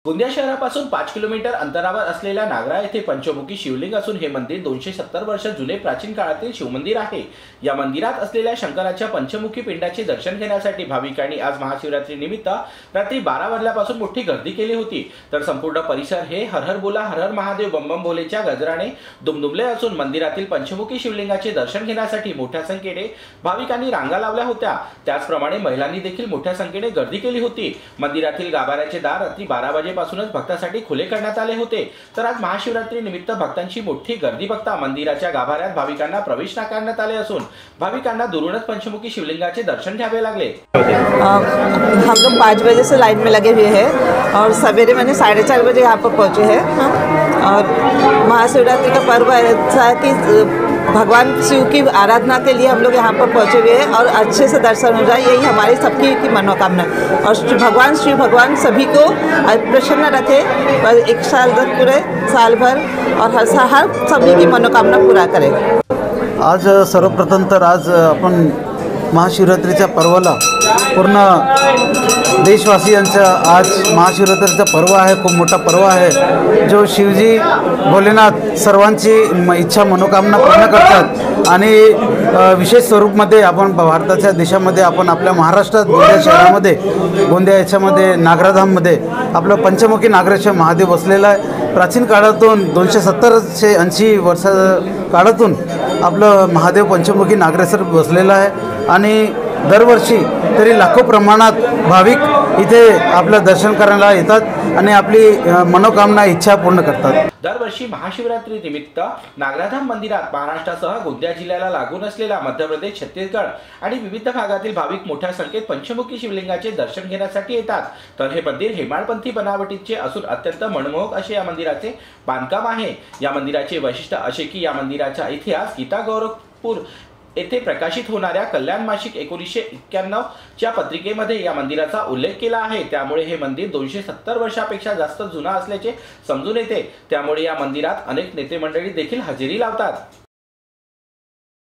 गोंदिया शहरापासून 5 किलोमीटर अंतरावर असलेल्या नागरा येथे पंचमुखी शिवलिंग असून हे मंदिर 270 वर्ष जुने प्राचीन काळातील शिवमंदिर आहे। या मंदिरात असलेल्या शंकराच्या पंचमुखी पिंडाचे दर्शन घेण्यासाठी भाविकांनी आज महाशिवरात्री निमित्त रात्री 12 वाजल्यापासून मोठी गर्दी केली होती। तर संपूर्ण परिसर हे हर हर बोला हर हर महादेव बम बम भोलेच्या गजराने दुमदुमले असून मंदिरातील पंचमुखी शिवलिंगाचे दर्शन घेण्यासाठी मोठ्या संख्येने भाविकांनी रांगा लावल्या होत्या। त्याचप्रमाणे महिलांनी देखील मोठ्या संख्येने गर्दी केली होती। मंदिरातील गाभाऱ्याचे दार रात्री 12 वाजेपासूनच भक्तांसाठी खुले करण्यात आले होते। तर आज महाशिवरात्री निमित्त भक्तांची मोठी गर्दी बघता मंदिराच्या गाभाऱ्यात भाविकांना प्रवेश नाकारण्यात आले असून भाविकांना दुरूनच पंचमुखी शिवलिंगाचे दर्शन घ्यावे लागले। हम लोग 5 बजे से लाइन में लगे हुए हैं और सवेरे मैंने 4:30 बजे यहाँ पर पहुँचे हैं। और महाशिवरात्रि का पर्व ऐसा है कि भगवान शिव की आराधना के लिए हम लोग यहाँ पर पहुँचे हुए हैं और अच्छे से दर्शन हो जाए, यही हमारी सबकी की मनोकामना। और शिव भगवान सभी को प्रसन्न रखे, पर 1 साल तक पूरे साल भर और हर सभी की मनोकामना पूरा करे। आज सर्वप्रथम तर आज आपण महाशिवरात्रीच्या पर्वाला पूर्ण देशवासियांचा आज महाशिवरात्रीचा पर्व आहे, खूप मोठा पर्व आहे जो शिवजी भोलेनाथ सर्वांची इच्छा मनोकामना पूर्ण करतात। आणि विशेष स्वरूपमध्ये आपण भारताच्या देशामध्ये आपण आपल्या महाराष्ट्रात गोंदिया शहरामध्ये गोंदिया याच्यामध्ये नागराधाममध्ये आपलं पंचमुखी नागरेश्वर महादेव बसलेला आहे। प्राचीन काळातून 270-80 वर्ष काळातून आपलं महादेव पंचमुखी नागरेश्वर बसलेला आहे आणि दरवर्षी तरी लाखो प्रमाणात भाविक इथे आपलं दर्शन करायला येतात आणि आपली मनोकामना इच्छा पूर्ण करतात। दरवर्षी महाशिवरात्री निमित्त नागराधाम मंदिरात महाराष्ट्रासह गोंदिया जिल्ह्याला लागून असलेल्या मध्य प्रदेश, छत्तीसगड आणि विविध भागातील भाविक मोठ्या संख्येत पंचमुखी शिवलिंगाचे दर्शन घेण्यासाठी येतात। तर हे मंदिर हेमाडपंथी बनावटीचे असून अत्यंत मनमोहक असे या मंदिराचे बांधकाम आहे। या मंदिराचे वैशिष्ट्य असे की या मंदिराचा इतिहास गीता गोरखपूर येथे प्रकाशित होणाऱ्या कल्याण मासिक 1991 च्या पत्रिकेमध्ये या मंदिराचा उल्लेख केला आहे। त्यामुळे हे मंदिर 270 वर्षापेक्षा जास्त जुना असल्याचे समजून येते। त्यामुळे या मंदिरात अनेक नेते मंडळी देखील हजेरी लावतात।